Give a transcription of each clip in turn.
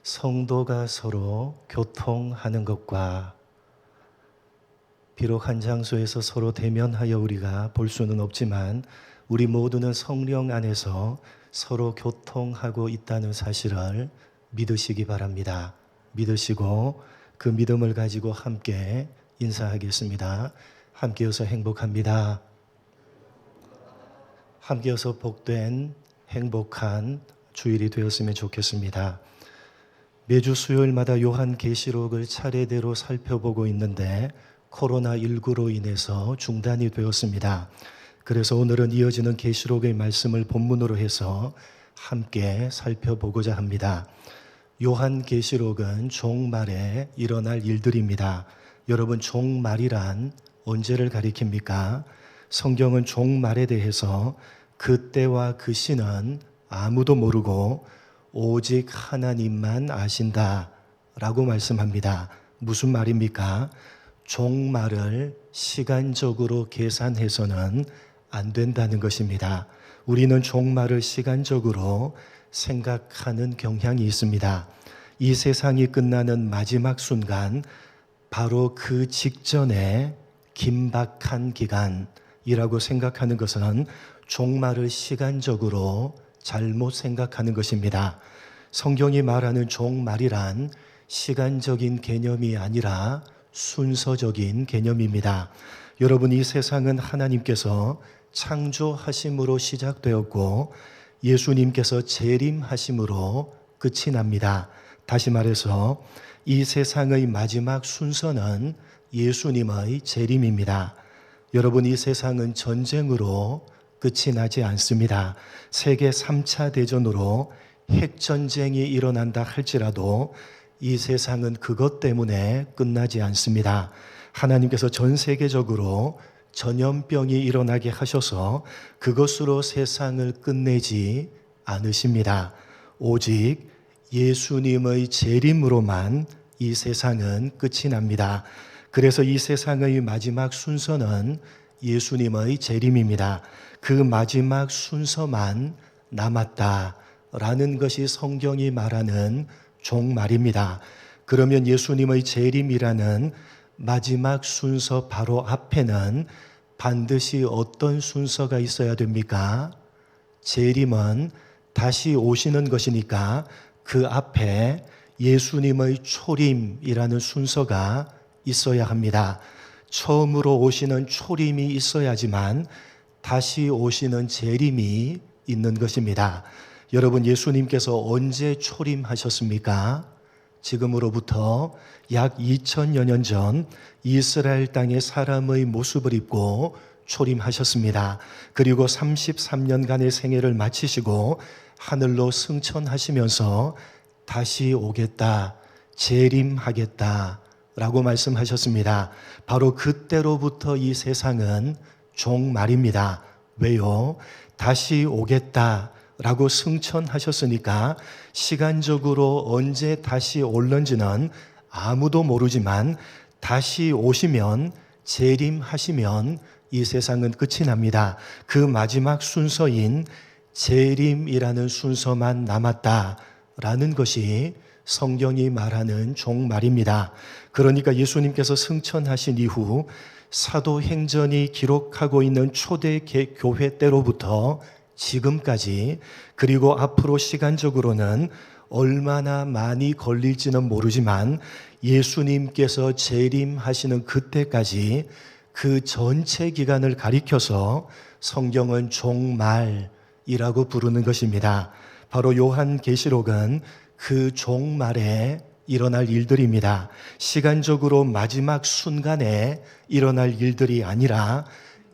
성도가 서로 교통하는 것과 비록 한 장소에서 서로 대면하여 우리가 볼 수는 없지만 우리 모두는 성령 안에서 서로 교통하고 있다는 사실을 믿으시기 바랍니다. 믿으시고 그 믿음을 가지고 함께 인사하겠습니다. 함께여서 행복합니다. 함께여서 복된 행복한 주일이 되었으면 좋겠습니다. 매주 수요일마다 요한계시록을 차례대로 살펴보고 있는데 코로나19로 인해서 중단이 되었습니다. 그래서 오늘은 이어지는 계시록의 말씀을 본문으로 해서 함께 살펴보고자 합니다. 요한계시록은 종말에 일어날 일들입니다. 여러분, 종말이란 언제를 가리킵니까? 성경은 종말에 대해서 그때와 그 시는 아무도 모르고 오직 하나님만 아신다 라고 말씀합니다. 무슨 말입니까? 종말을 시간적으로 계산해서는 안 된다는 것입니다. 우리는 종말을 시간적으로 생각하는 경향이 있습니다. 이 세상이 끝나는 마지막 순간, 바로 그 직전에 긴박한 기간이라고 생각하는 것은 종말을 시간적으로 잘못 생각하는 것입니다. 성경이 말하는 종말이란 시간적인 개념이 아니라 순서적인 개념입니다. 여러분, 이 세상은 하나님께서 창조하심으로 시작되었고 예수님께서 재림하심으로 끝이 납니다. 다시 말해서 이 세상의 마지막 순서는 예수님의 재림입니다. 여러분, 이 세상은 전쟁으로 끝이 나지 않습니다. 세계 3차 대전으로 핵전쟁이 일어난다 할지라도 이 세상은 그것 때문에 끝나지 않습니다. 하나님께서 전 세계적으로 전염병이 일어나게 하셔서 그것으로 세상을 끝내지 않으십니다. 오직 예수님의 재림으로만 이 세상은 끝이 납니다. 그래서 이 세상의 마지막 순서는 예수님의 재림입니다. 그 마지막 순서만 남았다라는 것이 성경이 말하는 종말입니다. 그러면 예수님의 재림이라는 마지막 순서 바로 앞에는 반드시 어떤 순서가 있어야 됩니까? 재림은 다시 오시는 것이니까 그 앞에 예수님의 초림이라는 순서가 있어야 합니다. 처음으로 오시는 초림이 있어야지만 다시 오시는 재림이 있는 것입니다. 여러분, 예수님께서 언제 초림하셨습니까? 지금으로부터 약 2000여 년 전 이스라엘 땅에 사람의 모습을 입고 초림하셨습니다. 그리고 33년간의 생애를 마치시고 하늘로 승천하시면서 다시 오겠다, 재림하겠다 라고 말씀하셨습니다. 바로 그때로부터 이 세상은 종말입니다. 왜요? 다시 오겠다 라고 승천하셨으니까 시간적으로 언제 다시 올는지는 아무도 모르지만 다시 오시면, 재림하시면 이 세상은 끝이 납니다. 그 마지막 순서인 재림이라는 순서만 남았다라는 것이 성경이 말하는 종말입니다. 그러니까 예수님께서 승천하신 이후 사도행전이 기록하고 있는 초대 교회 때로부터 지금까지, 그리고 앞으로 시간적으로는 얼마나 많이 걸릴지는 모르지만 예수님께서 재림하시는 그때까지 그 전체 기간을 가리켜서 성경은 종말이라고 부르는 것입니다. 바로 요한계시록은 그 종말에 일어날 일들입니다. 시간적으로 마지막 순간에 일어날 일들이 아니라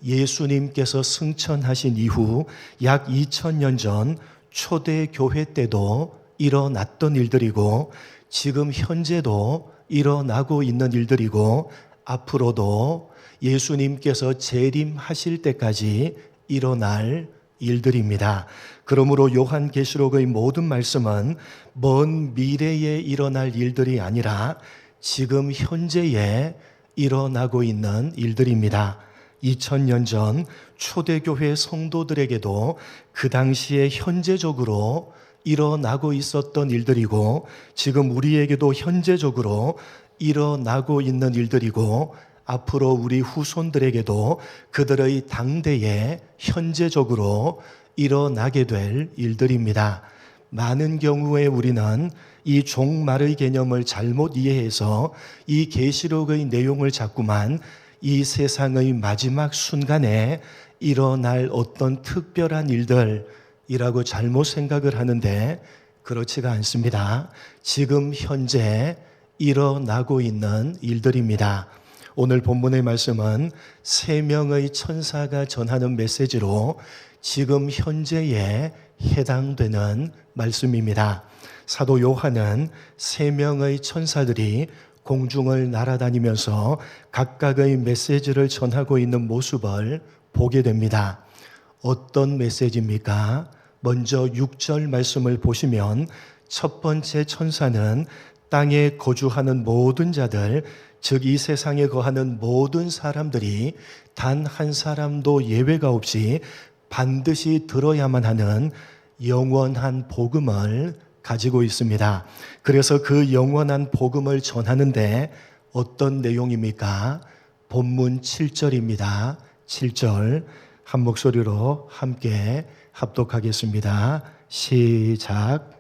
예수님께서 승천하신 이후 약 2000년 전 초대교회 때도 일어났던 일들이고 지금 현재도 일어나고 있는 일들이고 앞으로도 예수님께서 재림하실 때까지 일어날 일들입니다. 그러므로 요한계시록의 모든 말씀은 먼 미래에 일어날 일들이 아니라 지금 현재에 일어나고 있는 일들입니다. 2000년 전 초대교회 성도들에게도 그 당시에 현재적으로 일어나고 있었던 일들이고 지금 우리에게도 현재적으로 일어나고 있는 일들이고 앞으로 우리 후손들에게도 그들의 당대에 현재적으로 일어나게 될 일들입니다. 많은 경우에 우리는 이 종말의 개념을 잘못 이해해서 이 계시록의 내용을 자꾸만 이 세상의 마지막 순간에 일어날 어떤 특별한 일들이라고 잘못 생각을 하는데 그렇지가 않습니다. 지금 현재 일어나고 있는 일들입니다. 오늘 본문의 말씀은 3명의 천사가 전하는 메시지로 지금 현재에 해당되는 말씀입니다. 사도 요한은 3명의 천사들이 공중을 날아다니면서 각각의 메시지를 전하고 있는 모습을 보게 됩니다. 어떤 메시지입니까? 먼저 6절 말씀을 보시면 첫 번째 천사는 땅에 거주하는 모든 자들, 즉 이 세상에 거하는 모든 사람들이 단 한 사람도 예외가 없이 반드시 들어야만 하는 영원한 복음을 가지고 있습니다. 그래서 그 영원한 복음을 전하는데 어떤 내용입니까? 본문 7절입니다. 7절 한 목소리로 함께 합독하겠습니다. 시작.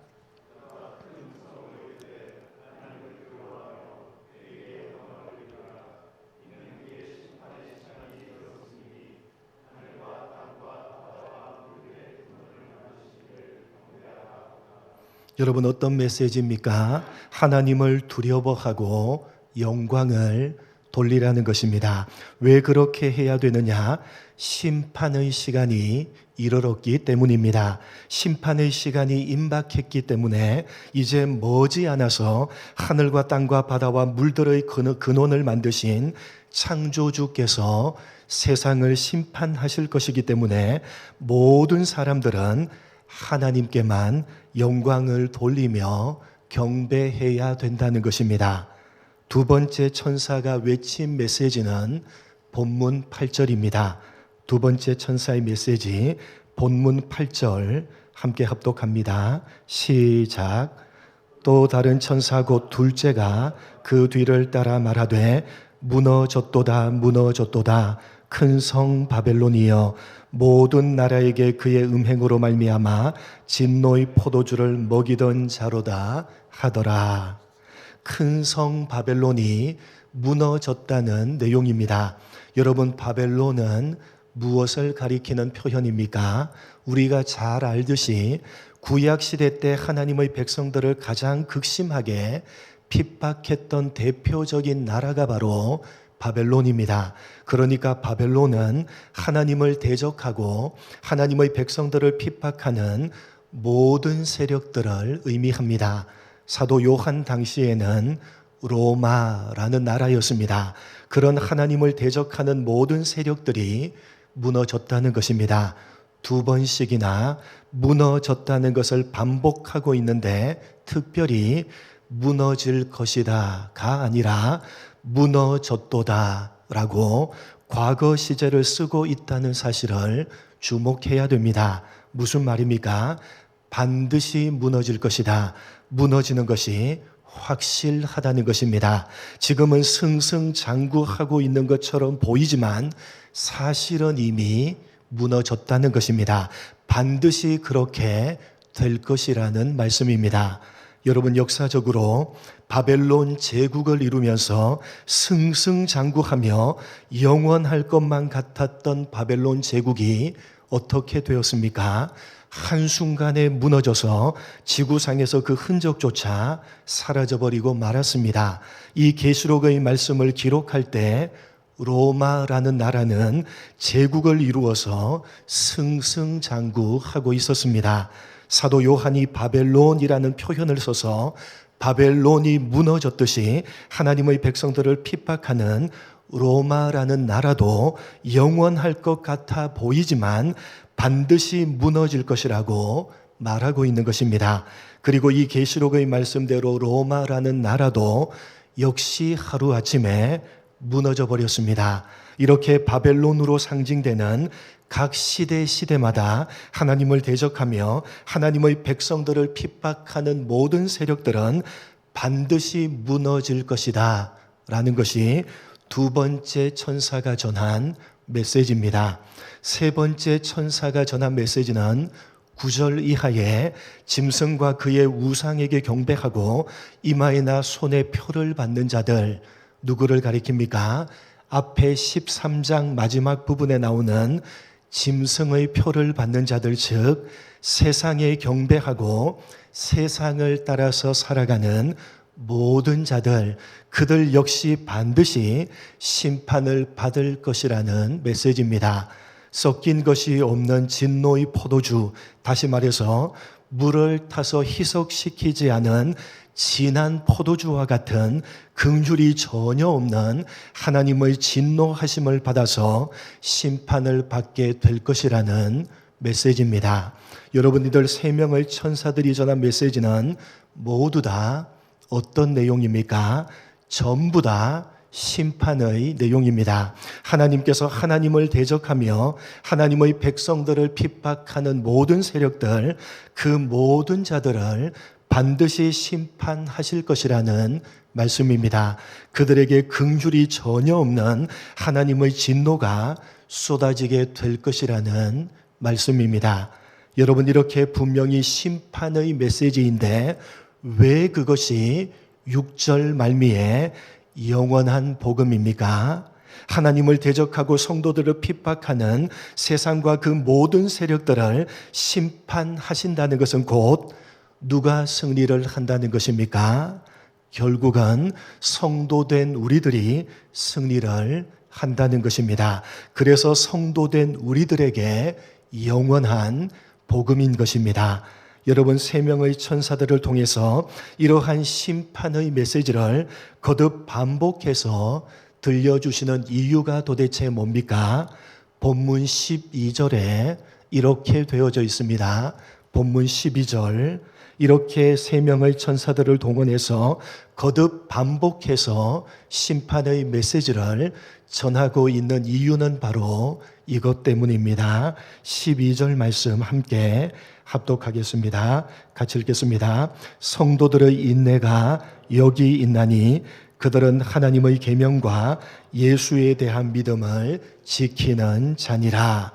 여러분 어떤 메시지입니까? 하나님을 두려워하고 영광을 돌리라는 것입니다. 왜 그렇게 해야 되느냐? 심판의 시간이 이르렀기 때문입니다. 심판의 시간이 임박했기 때문에 이제 머지않아서 하늘과 땅과 바다와 물들의 근원을 만드신 창조주께서 세상을 심판하실 것이기 때문에 모든 사람들은 하나님께만 영광을 돌리며 경배해야 된다는 것입니다. 두 번째 천사가 외친 메시지는 본문 8절입니다. 두 번째 천사의 메시지 본문 8절 함께 합독합니다. 시작. 또 다른 천사 곧 둘째가 그 뒤를 따라 말하되 무너졌도다 무너졌도다 큰 성 바벨론이여 모든 나라에게 그의 음행으로 말미암아 진노의 포도주를 먹이던 자로다 하더라. 큰 성 바벨론이 무너졌다는 내용입니다. 여러분 바벨론은 무엇을 가리키는 표현입니까? 우리가 잘 알듯이 구약시대 때 하나님의 백성들을 가장 극심하게 핍박했던 대표적인 나라가 바로 바벨론입니다. 그러니까 바벨론은 하나님을 대적하고 하나님의 백성들을 핍박하는 모든 세력들을 의미합니다. 사도 요한 당시에는 로마라는 나라였습니다. 그런 하나님을 대적하는 모든 세력들이 무너졌다는 것입니다. 2번씩이나 무너졌다는 것을 반복하고 있는데 특별히 무너질 것이다가 아니라 무너졌도다 라고 과거 시제를 쓰고 있다는 사실을 주목해야 됩니다. 무슨 말입니까? 반드시 무너질 것이다. 무너지는 것이 확실하다는 것입니다. 지금은 승승장구하고 있는 것처럼 보이지만 사실은 이미 무너졌다는 것입니다. 반드시 그렇게 될 것이라는 말씀입니다. 여러분 역사적으로 바벨론 제국을 이루면서 승승장구하며 영원할 것만 같았던 바벨론 제국이 어떻게 되었습니까? 한순간에 무너져서 지구상에서 그 흔적조차 사라져버리고 말았습니다. 이 계시록의 말씀을 기록할 때 로마라는 나라는 제국을 이루어서 승승장구하고 있었습니다. 사도 요한이 바벨론이라는 표현을 써서 바벨론이 무너졌듯이 하나님의 백성들을 핍박하는 로마라는 나라도 영원할 것 같아 보이지만 반드시 무너질 것이라고 말하고 있는 것입니다. 그리고 이 계시록의 말씀대로 로마라는 나라도 역시 하루아침에 무너져 버렸습니다. 이렇게 바벨론으로 상징되는 각 시대마다 하나님을 대적하며 하나님의 백성들을 핍박하는 모든 세력들은 반드시 무너질 것이다 라는 것이 두 번째 천사가 전한 메시지입니다. 세 번째 천사가 전한 메시지는 9절 이하에 짐승과 그의 우상에게 경배하고 이마에나 손에 표를 받는 자들, 누구를 가리킵니까? 앞에 13장 마지막 부분에 나오는 짐승의 표를 받는 자들, 즉 세상에 경배하고 세상을 따라서 살아가는 모든 자들, 그들 역시 반드시 심판을 받을 것이라는 메시지입니다. 섞인 것이 없는 진노의 포도주, 다시 말해서 물을 타서 희석시키지 않은 진한 포도주와 같은 긍휼이 전혀 없는 하나님의 진노하심을 받아서 심판을 받게 될 것이라는 메시지입니다. 여러분, 이들 세 명의 천사들이 전한 메시지는 모두 다 어떤 내용입니까? 전부 다 심판의 내용입니다. 하나님께서 하나님을 대적하며 하나님의 백성들을 핍박하는 모든 세력들, 그 모든 자들을 반드시 심판하실 것이라는 말씀입니다. 그들에게 긍휼이 전혀 없는 하나님의 진노가 쏟아지게 될 것이라는 말씀입니다. 여러분, 이렇게 분명히 심판의 메시지인데 왜 그것이 6절 말미에 영원한 복음입니까? 하나님을 대적하고 성도들을 핍박하는 세상과 그 모든 세력들을 심판하신다는 것은 곧 누가 승리를 한다는 것입니까? 결국은 성도된 우리들이 승리를 한다는 것입니다. 그래서 성도된 우리들에게 영원한 복음인 것입니다. 여러분, 세 명의 천사들을 통해서 이러한 심판의 메시지를 거듭 반복해서 들려주시는 이유가 도대체 뭡니까? 본문 12절에 이렇게 되어져 있습니다. 본문 12절, 이렇게 세 명의 천사들을 동원해서 거듭 반복해서 심판의 메시지를 전하고 있는 이유는 바로 이것 때문입니다. 12절 말씀 함께 합독하겠습니다. 같이 읽겠습니다. 성도들의 인내가 여기 있나니 그들은 하나님의 계명과 예수에 대한 믿음을 지키는 자니라.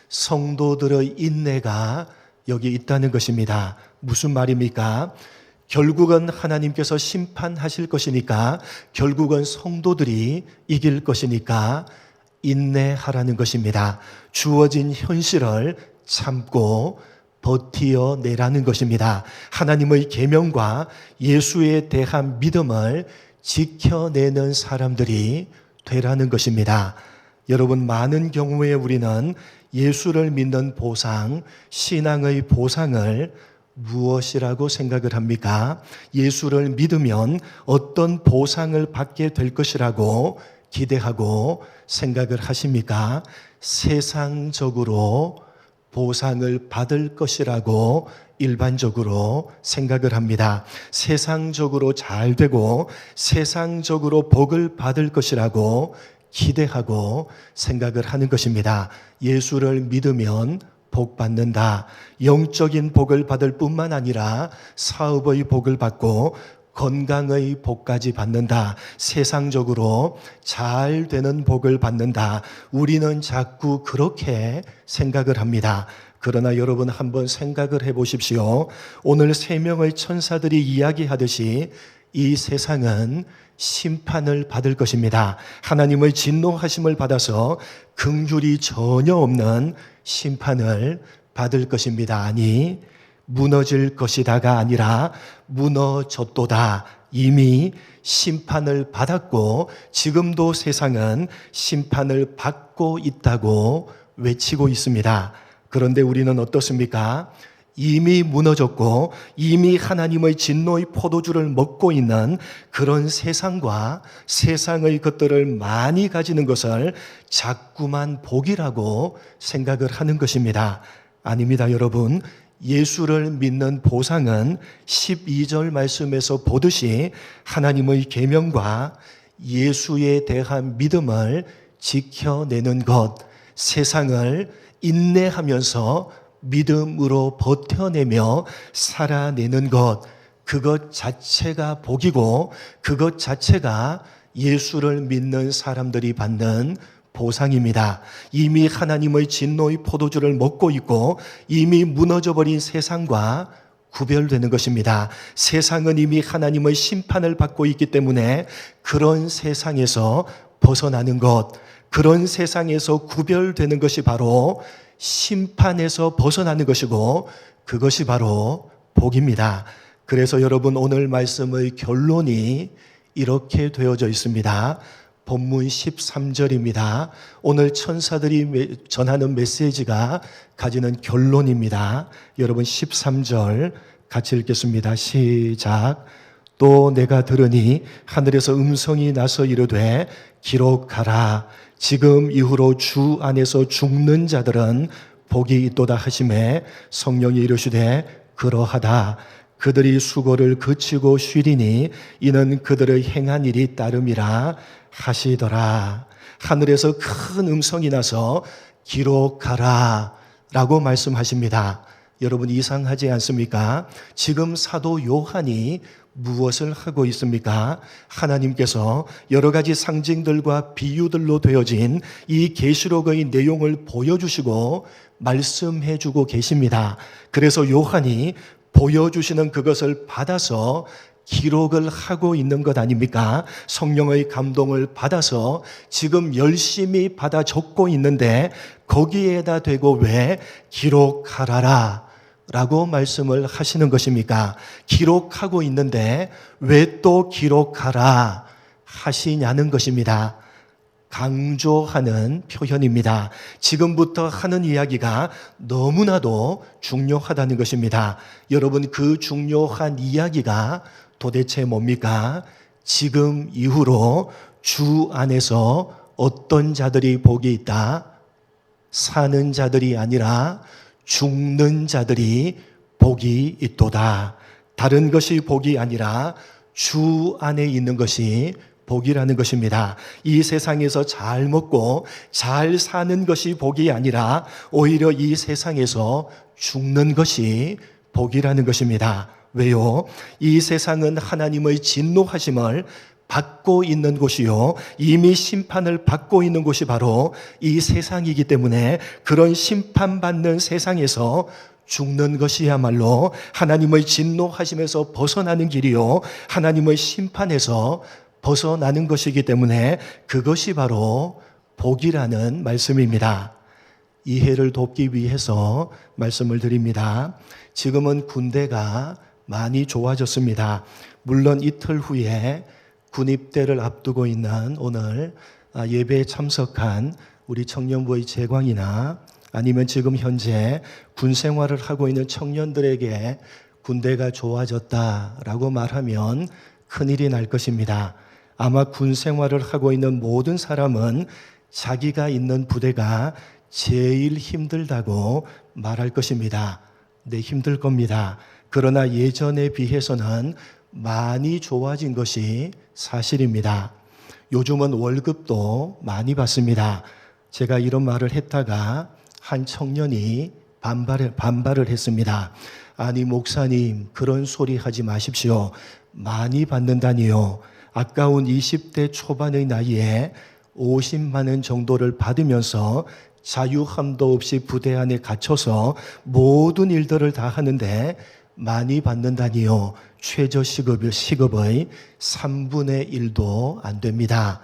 성도들의 인내가 여기 있다는 것입니다. 무슨 말입니까? 결국은 하나님께서 심판하실 것이니까, 결국은 성도들이 이길 것이니까 인내하라는 것입니다. 주어진 현실을 참고 버티어내라는 것입니다. 하나님의 계명과 예수에 대한 믿음을 지켜내는 사람들이 되라는 것입니다. 여러분, 많은 경우에 우리는 예수를 믿는 보상, 신앙의 보상을 무엇이라고 생각을 합니까? 예수를 믿으면 어떤 보상을 받게 될 것이라고 기대하고 생각을 하십니까? 세상적으로 보상을 받을 것이라고 일반적으로 생각을 합니다. 세상적으로 잘 되고 세상적으로 복을 받을 것이라고 기대하고 생각을 하는 것입니다. 예수를 믿으면 복 받는다. 영적인 복을 받을 뿐만 아니라 사업의 복을 받고 건강의 복까지 받는다. 세상적으로 잘 되는 복을 받는다. 우리는 자꾸 그렇게 생각을 합니다. 그러나 여러분, 한번 생각을 해보십시오. 오늘 세 명의 천사들이 이야기하듯이 이 세상은 심판을 받을 것입니다. 하나님의 진노하심을 받아서 긍휼이 전혀 없는 심판을 받을 것입니다. 아니, 무너질 것이다가 아니라 무너졌도다. 이미 심판을 받았고 지금도 세상은 심판을 받고 있다고 외치고 있습니다. 그런데 우리는 어떻습니까? 이미 무너졌고 이미 하나님의 진노의 포도주를 먹고 있는 그런 세상과 세상의 것들을 많이 가지는 것을 자꾸만 복이라고 생각을 하는 것입니다. 아닙니다, 여러분. 예수를 믿는 보상은 12절 말씀에서 보듯이 하나님의 계명과 예수에 대한 믿음을 지켜내는 것, 세상을 인내하면서 믿음으로 버텨내며 살아내는 것, 그것 자체가 복이고 그것 자체가 예수를 믿는 사람들이 받는 보상입니다. 이미 하나님의 진노의 포도주를 먹고 있고 이미 무너져버린 세상과 구별되는 것입니다. 세상은 이미 하나님의 심판을 받고 있기 때문에 그런 세상에서 벗어나는 것, 그런 세상에서 구별되는 것이 바로 심판에서 벗어나는 것이고 그것이 바로 복입니다. 그래서 여러분 오늘 말씀의 결론이 이렇게 되어져 있습니다. 본문 13절입니다. 오늘 천사들이 전하는 메시지가 가지는 결론입니다. 여러분 13절 같이 읽겠습니다. 시작. 또 내가 들으니 하늘에서 음성이 나서 이르되 기록하라. 지금 이후로 주 안에서 죽는 자들은 복이 있도다 하시매 성령이 이르시되 그러하다. 그들이 수고를 그치고 쉬리니 이는 그들의 행한 일이 따름이라 하시더라. 하늘에서 큰 음성이 나서 기록하라 라고 말씀하십니다. 여러분 이상하지 않습니까? 지금 사도 요한이 무엇을 하고 있습니까? 하나님께서 여러 가지 상징들과 비유들로 되어진 이 계시록의 내용을 보여주시고 말씀해주고 계십니다. 그래서 요한이 보여주시는 그것을 받아서 기록을 하고 있는 것 아닙니까? 성령의 감동을 받아서 지금 열심히 받아 적고 있는데 거기에다 대고 왜 기록하라라 라고 말씀을 하시는 것입니까? 기록하고 있는데 왜 또 기록하라 하시냐는 것입니다. 강조하는 표현입니다. 지금부터 하는 이야기가 너무나도 중요하다는 것입니다. 여러분 그 중요한 이야기가 도대체 뭡니까? 지금 이후로 주 안에서 어떤 자들이 복이 있다? 사는 자들이 아니라 죽는 자들이 복이 있도다. 다른 것이 복이 아니라 주 안에 있는 것이 복이라는 것입니다. 이 세상에서 잘 먹고 잘 사는 것이 복이 아니라 오히려 이 세상에서 죽는 것이 복이라는 것입니다. 왜요? 이 세상은 하나님의 진노하심을 받고 있는 곳이요. 이미 심판을 받고 있는 곳이 바로 이 세상이기 때문에 그런 심판받는 세상에서 죽는 것이야말로 하나님의 진노하심에서 벗어나는 길이요. 하나님의 심판에서 벗어나는 것이기 때문에 그것이 바로 복이라는 말씀입니다. 이해를 돕기 위해서 말씀을 드립니다. 지금은 군대가 많이 좋아졌습니다. 물론 이틀 후에 군입대를 앞두고 있는 오늘 예배에 참석한 우리 청년부의 재광이나 아니면 지금 현재 군 생활을 하고 있는 청년들에게 군대가 좋아졌다라고 말하면 큰일이 날 것입니다. 아마 군 생활을 하고 있는 모든 사람은 자기가 있는 부대가 제일 힘들다고 말할 것입니다. 네, 힘들 겁니다. 그러나 예전에 비해서는 많이 좋아진 것이 사실입니다. 요즘은 월급도 많이 받습니다. 제가 이런 말을 했다가 한 청년이 반발을 했습니다. 아니 목사님 그런 소리 하지 마십시오. 많이 받는다니요. 아까운 20대 초반의 나이에 50만 원 정도를 받으면서 자유함도 없이 부대 안에 갇혀서 모든 일들을 다 하는데 많이 받는다니요. 최저 시급의 3분의 1도 안 됩니다.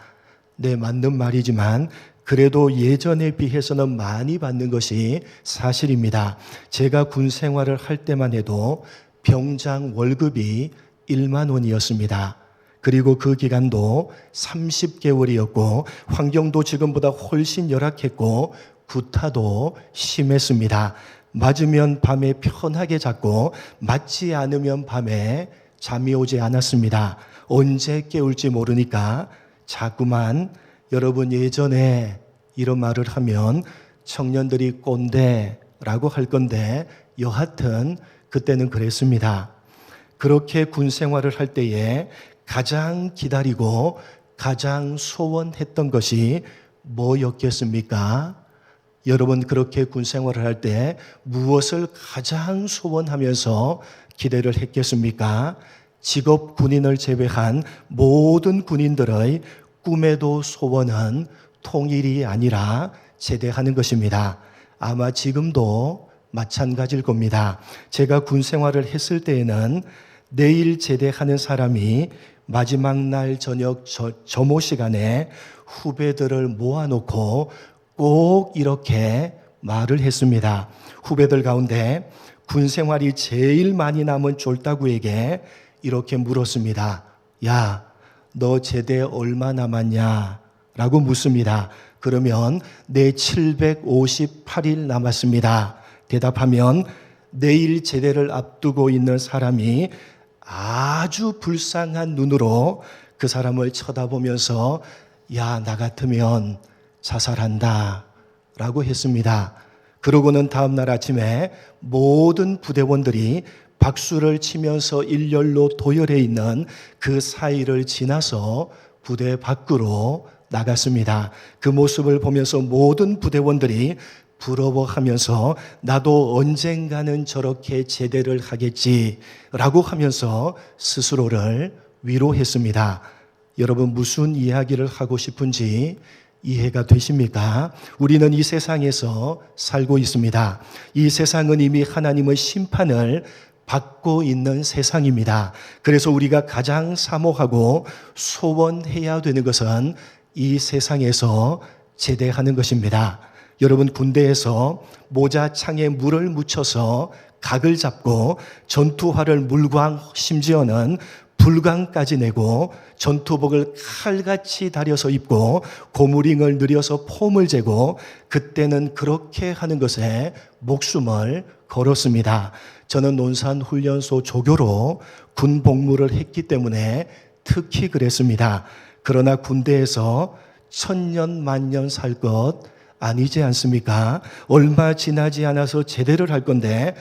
네, 맞는 말이지만 그래도 예전에 비해서는 많이 받는 것이 사실입니다. 제가 군 생활을 할 때만 해도 병장 월급이 1만 원이었습니다. 그리고 그 기간도 30개월이었고 환경도 지금보다 훨씬 열악했고 구타도 심했습니다. 맞으면 밤에 편하게 잤고 맞지 않으면 밤에 잠이 오지 않았습니다. 언제 깨울지 모르니까 자꾸만 여러분 예전에 이런 말을 하면 청년들이 꼰대라고 할 건데 여하튼 그때는 그랬습니다. 그렇게 군 생활을 할 때에 가장 기다리고 가장 소원했던 것이 뭐였겠습니까? 여러분 그렇게 군 생활을 할 때 무엇을 가장 소원하면서 기대를 했겠습니까? 직업 군인을 제외한 모든 군인들의 꿈에도 소원은 통일이 아니라 제대하는 것입니다. 아마 지금도 마찬가지일 겁니다. 제가 군 생활을 했을 때에는 내일 제대하는 사람이 마지막 날 저녁 점호 시간에 후배들을 모아놓고 꼭 이렇게 말을 했습니다. 후배들 가운데 군 생활이 제일 많이 남은 쫄따구에게 이렇게 물었습니다. 야, 너 제대 얼마 남았냐? 라고 묻습니다. 그러면 내 758일 남았습니다. 대답하면 내일 제대를 앞두고 있는 사람이 아주 불쌍한 눈으로 그 사람을 쳐다보면서 야, 나 같으면 자살한다 라고 했습니다. 그러고는 다음날 아침에 모든 부대원들이 박수를 치면서 일렬로 도열해 있는 그 사이를 지나서 부대 밖으로 나갔습니다. 그 모습을 보면서 모든 부대원들이 부러워하면서 나도 언젠가는 저렇게 제대를 하겠지라고 하면서 스스로를 위로했습니다. 여러분 무슨 이야기를 하고 싶은지 이해가 되십니까? 우리는 이 세상에서 살고 있습니다. 이 세상은 이미 하나님의 심판을 받고 있는 세상입니다. 그래서 우리가 가장 사모하고 소원해야 되는 것은 이 세상에서 제대하는 것입니다. 여러분 군대에서 모자 창에 물을 묻혀서 각을 잡고 전투화를 물광 심지어는 불광까지 내고 전투복을 칼같이 다려서 입고 고무링을 늘여서 폼을 재고 그때는 그렇게 하는 것에 목숨을 걸었습니다. 저는 논산훈련소 조교로 군 복무를 했기 때문에 특히 그랬습니다. 그러나 군대에서 천년 만년 살 것 아니지 않습니까? 얼마 지나지 않아서 제대를 할 건데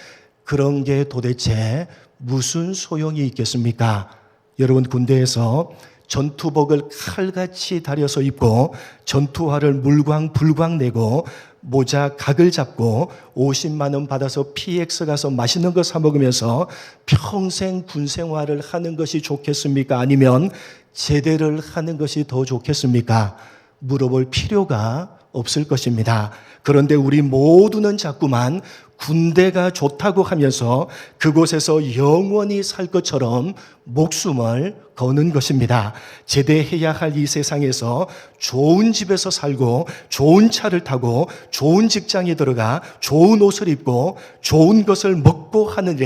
그런 게 도대체 무슨 소용이 있겠습니까? 여러분 군대에서 전투복을 칼같이 다려서 입고 전투화를 물광 불광 내고 모자 각을 잡고 50만 원 받아서 PX 가서 맛있는 거 사 먹으면서 평생 군 생활을 하는 것이 좋겠습니까? 아니면 제대를 하는 것이 더 좋겠습니까? 물어볼 필요가 없을 것입니다. 그런데 우리 모두는 자꾸만 군대가 좋다고 하면서 그곳에서 영원히 살 것처럼 목숨을 거는 것입니다. 제대해야 할 이 세상에서 좋은 집에서 살고 좋은 차를 타고 좋은 직장에 들어가 좋은 옷을 입고 좋은 것을 먹고 하는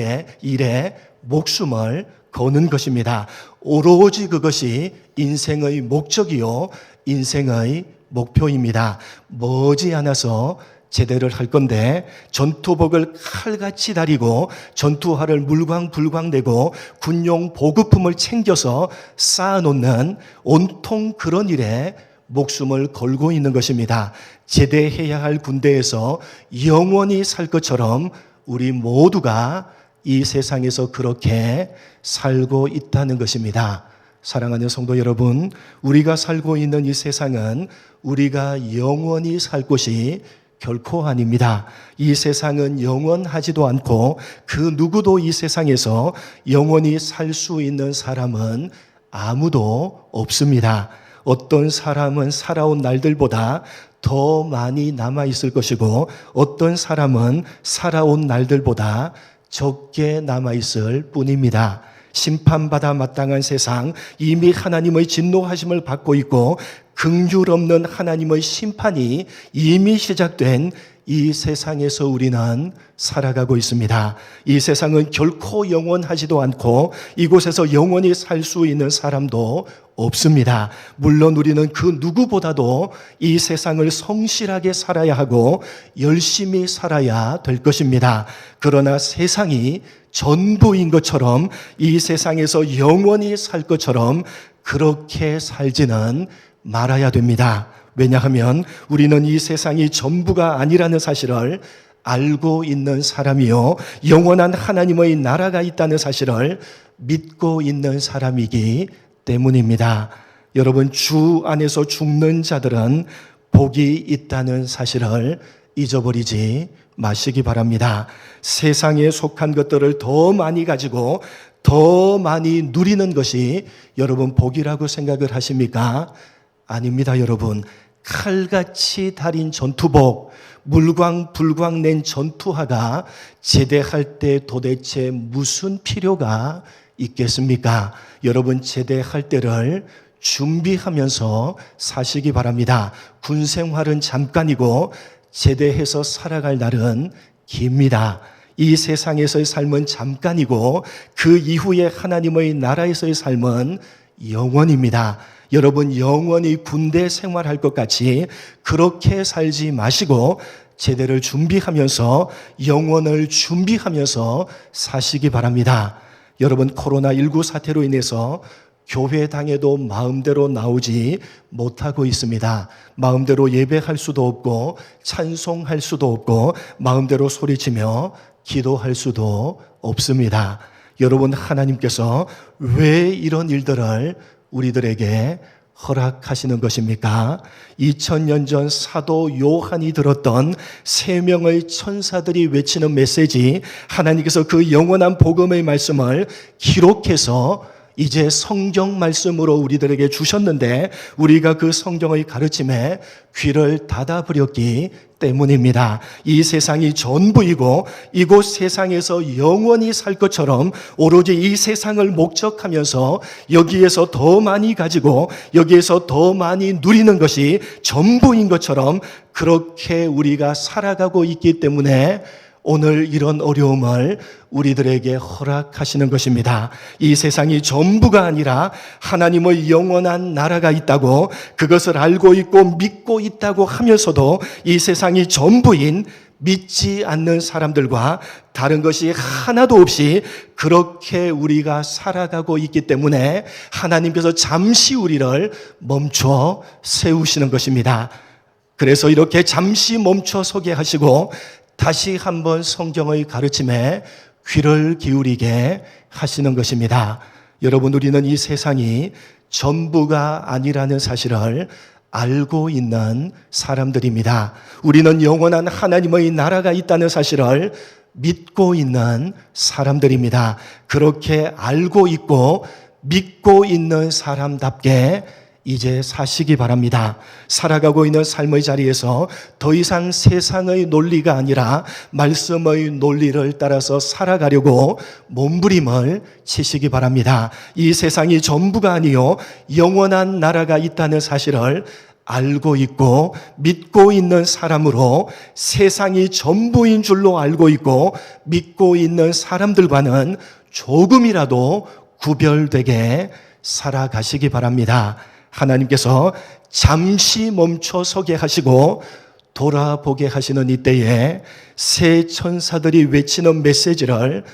일에 목숨을 거는 것입니다. 오로지 그것이 인생의 목적이요 인생의 목표입니다. 머지않아서 제대를 할 건데 전투복을 칼같이 다리고 전투화를 물광불광 내고 군용 보급품을 챙겨서 쌓아놓는 온통 그런 일에 목숨을 걸고 있는 것입니다. 제대해야 할 군대에서 영원히 살 것처럼 우리 모두가 이 세상에서 그렇게 살고 있다는 것입니다. 사랑하는 성도 여러분, 우리가 살고 있는 이 세상은 우리가 영원히 살 곳이 결코 아닙니다. 이 세상은 영원하지도 않고 그 누구도 이 세상에서 영원히 살 수 있는 사람은 아무도 없습니다. 어떤 사람은 살아온 날들보다 더 많이 남아있을 것이고 어떤 사람은 살아온 날들보다 적게 남아있을 뿐입니다. 심판받아 마땅한 세상, 이미 하나님의 진노하심을 받고 있고 긍휼 없는 하나님의 심판이 이미 시작된 이 세상에서 우리는 살아가고 있습니다. 이 세상은 결코 영원하지도 않고 이곳에서 영원히 살 수 있는 사람도 없습니다. 물론 우리는 그 누구보다도 이 세상을 성실하게 살아야 하고 열심히 살아야 될 것입니다. 그러나 세상이 전부인 것처럼 이 세상에서 영원히 살 것처럼 그렇게 살지는 말아야 됩니다. 왜냐하면 우리는 이 세상이 전부가 아니라는 사실을 알고 있는 사람이요 영원한 하나님의 나라가 있다는 사실을 믿고 있는 사람이기 때문입니다. 여러분, 주 안에서 죽는 자들은 복이 있다는 사실을 잊어버리지 마시기 바랍니다. 세상에 속한 것들을 더 많이 가지고 더 많이 누리는 것이 여러분 복이라고 생각을 하십니까? 아닙니다, 여러분. 칼같이 달인 전투복, 물광불광 낸 전투화가 제대할 때 도대체 무슨 필요가 있겠습니까? 여러분, 제대할 때를 준비하면서 사시기 바랍니다. 군 생활은 잠깐이고 제대해서 살아갈 날은 깁니다. 이 세상에서의 삶은 잠깐이고 그 이후에 하나님의 나라에서의 삶은 영원입니다. 여러분, 영원히 군대 생활할 것 같이 그렇게 살지 마시고 제대를 준비하면서 영원을 준비하면서 사시기 바랍니다. 여러분, 코로나19 사태로 인해서 교회당에도 마음대로 나오지 못하고 있습니다. 마음대로 예배할 수도 없고 찬송할 수도 없고 마음대로 소리치며 기도할 수도 없습니다. 여러분, 하나님께서 왜 이런 일들을 우리들에게 허락하시는 것입니까? 2000년 전 사도 요한이 들었던 3명의 천사들이 외치는 메시지, 하나님께서 그 영원한 복음의 말씀을 기록해서 이제 성경 말씀으로 우리들에게 주셨는데 우리가 그 성경의 가르침에 귀를 닫아버렸기 때문입니다. 이 세상이 전부이고 이곳 세상에서 영원히 살 것처럼 오로지 이 세상을 목적하면서 여기에서 더 많이 가지고 여기에서 더 많이 누리는 것이 전부인 것처럼 그렇게 우리가 살아가고 있기 때문에 오늘 이런 어려움을 우리들에게 허락하시는 것입니다. 이 세상이 전부가 아니라 하나님의 영원한 나라가 있다고 그것을 알고 있고 믿고 있다고 하면서도 이 세상이 전부인 믿지 않는 사람들과 다른 것이 하나도 없이 그렇게 우리가 살아가고 있기 때문에 하나님께서 잠시 우리를 멈춰 세우시는 것입니다. 그래서 이렇게 잠시 멈춰 서게 하시고 다시 한번 성경의 가르침에 귀를 기울이게 하시는 것입니다. 여러분, 우리는 이 세상이 전부가 아니라는 사실을 알고 있는 사람들입니다. 우리는 영원한 하나님의 나라가 있다는 사실을 믿고 있는 사람들입니다. 그렇게 알고 있고 믿고 있는 사람답게 이제 사시기 바랍니다. 살아가고 있는 삶의 자리에서 더 이상 세상의 논리가 아니라 말씀의 논리를 따라서 살아가려고 몸부림을 치시기 바랍니다. 이 세상이 전부가 아니요 영원한 나라가 있다는 사실을 알고 있고 믿고 있는 사람으로 세상이 전부인 줄로 알고 있고 믿고 있는 사람들과는 조금이라도 구별되게 살아가시기 바랍니다. 하나님께서 잠시 멈춰 서게 하시고 돌아보게 하시는 이때에 새 천사들이 외치는 메시지를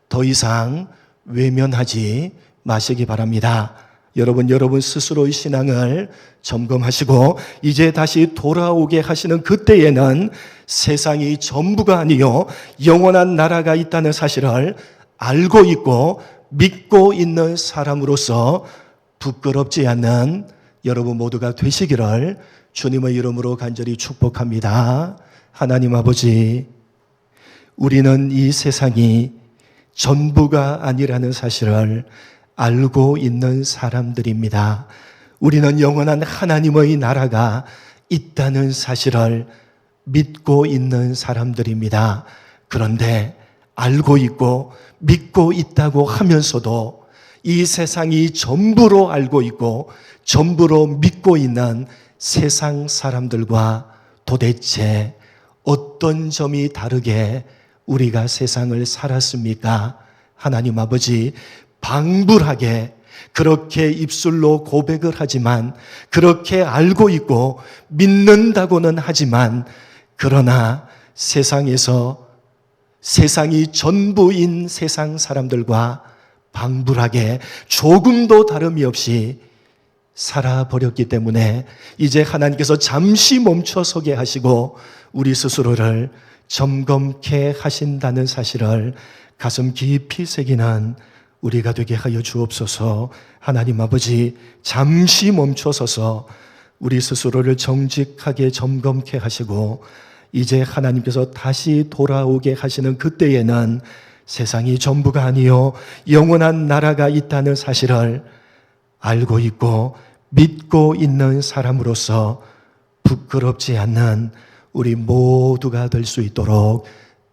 더 이상 외면하지 마시기 바랍니다. 여러분 스스로의 신앙을 점검하시고 이제 다시 돌아오게 하시는 그때에는 세상이 전부가 아니요 영원한 나라가 있다는 사실을 알고 있고 믿고 있는 사람으로서 부끄럽지 않는 여러분 모두가 되시기를 주님의 이름으로 간절히 축복합니다. 하나님 아버지, 우리는 이 세상이 전부가 아니라는 사실을 알고 있는 사람들입니다. 우리는 영원한 하나님의 나라가 있다는 사실을 믿고 있는 사람들입니다. 그런데 알고 있고 믿고 있다고 하면서도 이 세상이 전부로 알고 있고 전부로 믿고 있는 세상 사람들과 도대체 어떤 점이 다르게 우리가 세상을 살았습니까? 하나님 아버지, 방불하게 그렇게 입술로 고백을 하지만 그렇게 알고 있고 믿는다고는 하지만 그러나 세상에서 세상이 전부인 세상 사람들과 방불하게 조금도 다름이 없이 살아버렸기 때문에 이제 하나님께서 잠시 멈춰서게 하시고 우리 스스로를 점검케 하신다는 사실을 가슴 깊이 새기는 우리가 되게 하여 주옵소서. 하나님 아버지, 잠시 멈춰서서 우리 스스로를 정직하게 점검케 하시고 이제 하나님께서 다시 돌아오게 하시는 그때에는 세상이 전부가 아니요 영원한 나라가 있다는 사실을 알고 있고 믿고 있는 사람으로서 부끄럽지 않는 우리 모두가 될 수 있도록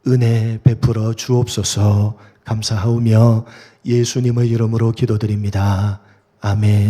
은혜 베풀어 주옵소서. 감사하오며 예수님의 이름으로 기도드립니다. 아멘.